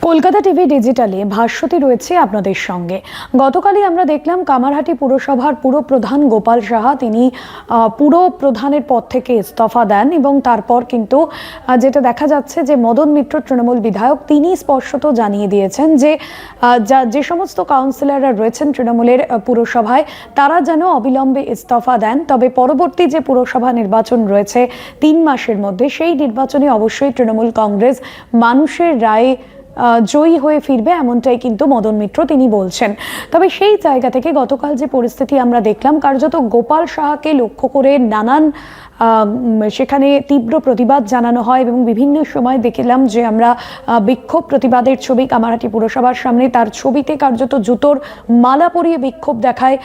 Kolkata TV ডিজিটালে Bhaswati রয়েছে আপনাদের সঙ্গে। গতকালই আমরা দেখলাম কামারহাটি পুরসভার পুরপ্রধান গোপাল সাহা তিনি পুরপ্রধানের পদ থেকে ইস্তফা দেন এবং তারপর কিন্তু যেটা দেখা যাচ্ছে যে মদন মিত্র তৃণমূল বিধায়ক তিনি স্পষ্টত জানিয়ে দিয়েছেন যে যে সমস্ত কাউন্সিলররা রয়েছেন তৃণমূলের পুরসভায় তারা যেন অবিলম্বে ইস্তফা দেন। তবে পরবর্তী যে পুরসভা নির্বাচন রয়েছে 3 মাসের মধ্যে, সেই নির্বাচনে অবশ্যই তৃণমূল কংগ্রেস মানুষের রায়ে জয়ী হয়ে ফিরবে, এমনটাই কিন্তু মদন মিত্র তিনি বলছেন। তবে সেই জায়গা থেকে গতকাল যে পরিস্থিতি আমরা দেখলাম, কার্যত গোপাল সাহাকে লক্ষ্য করে নানান সেখানে তীব্র প্রতিবাদ জানানো হয় এবং বিভিন্ন সময় দেখলাম যে আমরা বিক্ষোভ প্রতিবাদের ছবি কামারহাটি পুরসভার সামনে, তার ছবিতে কার্যত জুতোর মালা পরিয়ে বিক্ষোভ দেখায়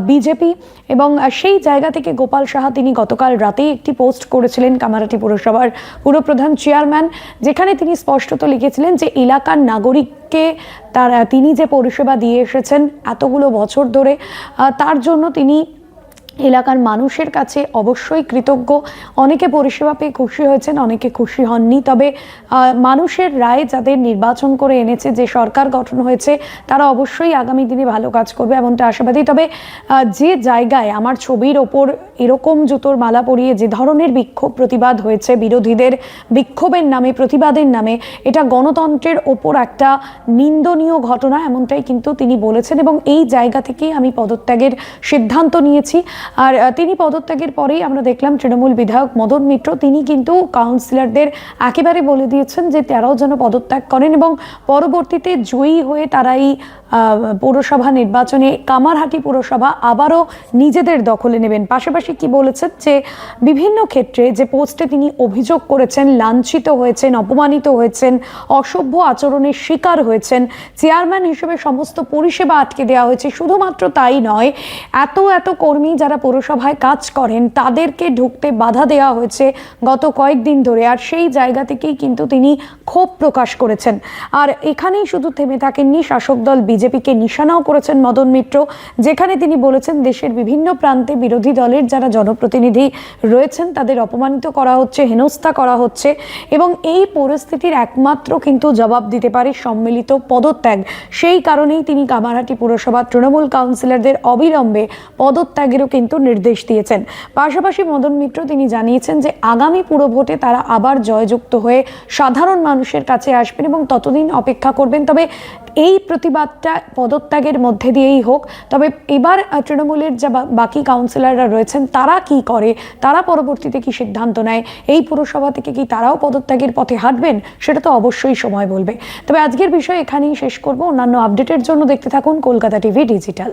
বিজেপি। এবং সেই জায়গা থেকে গোপাল সাহা তিনি গতকাল রাতেই একটি পোস্ট করেছিলেন কামারহাটি পুরসভার পুরপ্রধান চেয়ারম্যান, যেখানে তিনি স্পষ্টত লিখেছিলেন যে এলাকার নাগরিককে তিনি যে পরিষেবা দিয়ে এসেছেন এতগুলো বছর ধরে, তার জন্য তিনি এলাকার মানুষের কাছে অবশ্যই কৃতজ্ঞ। অনেকে পরিষেবা পেয়ে খুশি হয়েছেন, অনেকে খুশি হননি। তবে মানুষের রায় যাদের নির্বাচন করে এনেছে, যে সরকার গঠন হয়েছে, তারা অবশ্যই আগামী দিনে ভালো কাজ করবে এমনটা আশাবাদী। তবে যে জায়গায় আমার ছবির ওপর এরকম জুতোর মালা পরিয়ে যে ধরনের বিক্ষোভ প্রতিবাদ হয়েছে বিরোধীদের বিক্ষোভের নামে, প্রতিবাদের নামে, এটা গণতন্ত্রের ওপর একটা নিন্দনীয় ঘটনা, এমনটাই কিন্তু তিনি বলেছেন। এবং এই জায়গা থেকেই আমি পদত্যাগের সিদ্ধান্ত নিয়েছি। আর তিনি পদত্যাগের পরেই আমরা দেখলাম তৃণমূল বিধায়ক মদন মিত্র তিনি কিন্তু কাউন্সিলরদের একেবারে বলে দিয়েছেন যে তারাও যেন পদত্যাগ করেন এবং পরবর্তীতে জয়ী হয়ে তারা এই পৌরসভা নির্বাচনে কামারহাটি পুরসভা আবারও নিজেদের দখলে নেবেন। পাশাপাশি কি বলেছেন যে বিভিন্ন ক্ষেত্রে যে পোস্টে তিনি অভিযোগ করেছেন, লাঞ্ছিত হয়েছেন, অপমানিত হয়েছেন, অসভ্য আচরণের শিকার হয়েছেন, চেয়ারম্যান হিসেবে সমস্ত পরিষেবা আটকে দেওয়া হয়েছে। শুধুমাত্র তাই নয়, এত কর্মী যারা পৌরসভায় কাজ করেন তাদেরকে ঢুকতে বাধা দেওয়া হয়েছে গত কয়েকদিন ধরে। আর সেই জায়গা থেকেই কিন্তু তিনি ক্ষোভ প্রকাশ করেছেন। আর এখানেই শুধু থেমে থাকেননি, শাসক দল বিজেপিকে নিশানাও করেছেন মদন মিত্র, যেখানে তিনি বলেছেন দেশের বিভিন্ন প্রান্তে বিরোধী দলের যারা জনপ্রতিনিধি রয়েছেন তাদের অপমানিত করা হচ্ছে, হেনস্থা করা হচ্ছে এবং এই পরিস্থিতির একমাত্র কিন্তু জবাব দিতে পারে সম্মিলিত পদত্যাগ। সেই কারণেই তিনি কামারহাটি পুরসভা তৃণমূল কাউন্সিলরদের অবিলম্বে পদত্যাগেরও কিন্তু নির্দেশ দিয়েছেন। পাশাপাশি মদন মিত্র তিনি জানিয়েছেন যে আগামী পুরভোটে তারা আবার জয়যুক্ত হয়ে সাধারণ মানুষের কাছে আসবেন এবং ততদিন অপেক্ষা করবেন। তবে এই প্রতিবাদটা পদত্যাগের মধ্যে দিয়েই হোক। তবে এবার তৃণমূলের যা বাকি কাউন্সিলররা রয়েছেন তারা কি করে, তারা পরবর্তীতে কি সিদ্ধান্ত নেয়, এই পুরসভা থেকে কি তারাও পদত্যাগের পথে হাঁটবেন, সেটা তো অবশ্যই সময় বলবে। তবে আজকের বিষয় এখানেই শেষ করব। অন্যান্য আপডেটের জন্য দেখতে থাকুন কলকাতা টিভি ডিজিটাল।